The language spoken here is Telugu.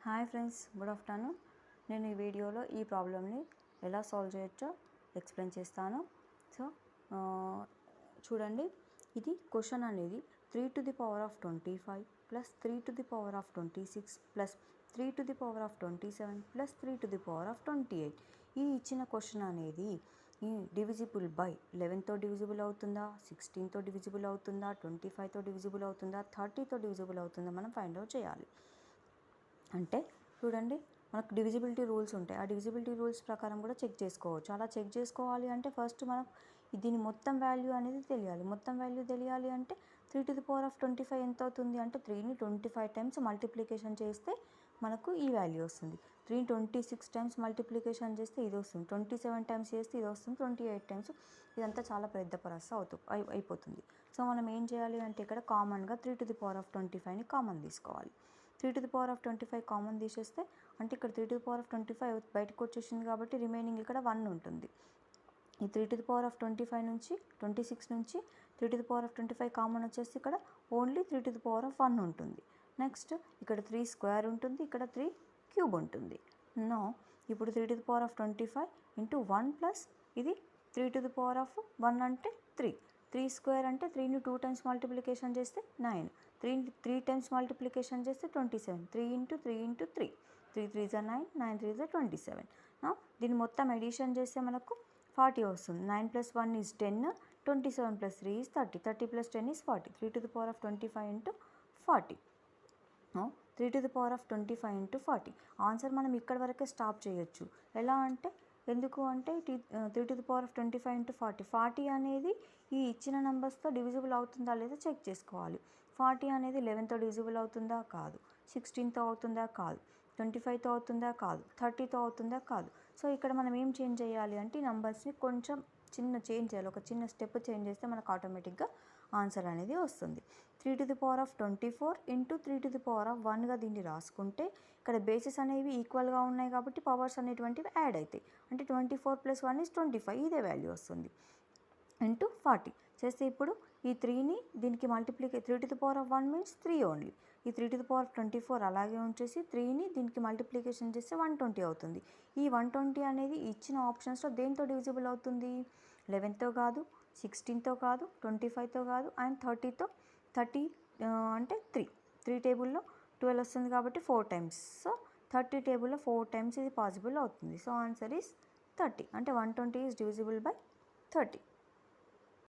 Hi friends, good afternoon. నేను ఈ వీడియోలో ఈ ప్రాబ్లమ్ని ఎలా సాల్వ్ చేయొచ్చో ఎక్స్ప్లెయిన్ చేస్తాను. సో చూడండి, ఇది క్వశ్చన్ అనేది 3^25 ప్లస్ 3^26 ప్లస్ 3^27 ప్లస్ 3^28. ఈ ఇచ్చిన క్వశ్చన్ అనేది డివిజిబుల్ బై 11తో డివిజిబుల్ అవుతుందా, 16తో డివిజిబుల్ అవుతుందా, 25తో డివిజిబుల్ అవుతుందా, 30తో డివిజిబుల్ అవుతుందా మనం ఫైండ్ అవుట్ చేయాలి. అంటే చూడండి, మనకు డివిజిబిలిటీ రూల్స్ ఉంటాయి. ఆ డివిజిబిలిటీ రూల్స్ ప్రకారం కూడా చెక్ చేసుకోవచ్చు. అలా చెక్ చేసుకోవాలి అంటే ఫస్ట్ మనం దీని మొత్తం వాల్యూ అనేది తెలియాలి. మొత్తం వాల్యూ తెలియాలి అంటే 3^25 ఎంత అవుతుంది అంటే 3ని 25 టైమ్స్ మల్టిప్లికేషన్ చేస్తే మనకు ఈ వాల్యూ వస్తుంది. 3ని 26 టైమ్స్ మల్టిప్లికేషన్ చేస్తే ఇది వస్తుంది. 27 టైమ్స్ చేస్తే ఇది వస్తుంది. 28 టైమ్స్. ఇదంతా చాలా పెద్ద ప్రాసెస్ అయిపోతుంది. సో మనం ఏం చేయాలి అంటే ఇక్కడ కామన్గా 3^25ని కామన్ తీసుకోవాలి. 3^25 కామన్ తీసేస్తే అంటే ఇక్కడ 3^25 బయటకు వచ్చేసింది కాబట్టి రిమైనింగ్ ఇక్కడ 1 ఉంటుంది. ఈ 3^25 నుంచి 26 నుంచి 3^25 కామన్ వచ్చేసి ఇక్కడ ఓన్లీ 3^1 ఉంటుంది. నెక్స్ట్ ఇక్కడ 3 స్క్వేర్ ఉంటుంది, ఇక్కడ 3 క్యూబ్ ఉంటుంది. నో ఇప్పుడు 3^25 ఇంటూ 1 ప్లస్ ఇది 3^1 అంటే 3 స్క్వేర్ అంటే 3ని 2 టైమ్స్ మల్టిప్లికేషన్ చేస్తే 9, 3 టైమ్స్ మల్టిప్లికేషన్ చేస్తే 27, 3 ఇంటూ 3 ఇంటూ 3, 3 3 9, 9 3 27. దీన్ని మొత్తం ఎడిషన్ చేస్తే మనకు 40 వస్తుంది. 9 + 1 is 10, 27 + 3 is 30, 30 + 10 is 40. 3^25 into 40. 3^25 into 40. Answer మనం ఇక్కడ వరకే స్టాప్ చేయొచ్చు. ఎలా అంటే ఎందుకు అంటే 3^25 ఇంటూ 40. 40 అనేది ఈ ఇచ్చిన నెంబర్స్తో డివిజిబుల్ అవుతుందా లేదా చెక్ చేసుకోవాలి. 40 అనేది 11తో డివిజిబుల్ అవుతుందా కాదు, 16తో అవుతుందా కాదు, 25తో అవుతుందా కాదు, 30తో అవుతుందా కాదు. సో ఇక్కడ మనం ఏం చేంజ్ చేయాలి అంటే ఈ నెంబర్స్ని కొంచెం చిన్న చేంజ్ చేయాలి. ఒక చిన్న స్టెప్ చేంజ్ చేస్తే మనకు ఆటోమేటిక్గా ఆన్సర్ అనేది వస్తుంది. 3^24 ఇంటూ 3^1గా దీన్ని రాసుకుంటే ఇక్కడ బేసెస్ అనేవి ఈక్వల్గా ఉన్నాయి కాబట్టి పవర్స్ అనేటువంటివి యాడ్ అవుతాయి. అంటే 24 + 1 is 25, ఇదే వాల్యూ వస్తుంది. ఇంటూ 40 చేస్తే ఇప్పుడు ఈ 3ని దీనికి 3^1 మీన్స్ 3 ఓన్లీ. ఈ 3^24 అలాగే ఉంచేసి 3ని దీనికి మల్టిప్లికేషన్ చేస్తే 120 అవుతుంది. ఈ 120 అనేది ఇచ్చిన ఆప్షన్స్లో దేంతో డివిజిబుల్ అవుతుంది? 11తో కాదు, 16తో కాదు, 25తో కాదు అండ్ 30తో. 30 అంటే 3 టేబుల్లో 12 వస్తుంది కాబట్టి 4 టైమ్స్. సో 30 టేబుల్లో 4 టైమ్స్ ఇది పాసిబుల్ అవుతుంది. So answer is 30. అంటే 120 ఈజ్ డివిజిబుల్ బై 30.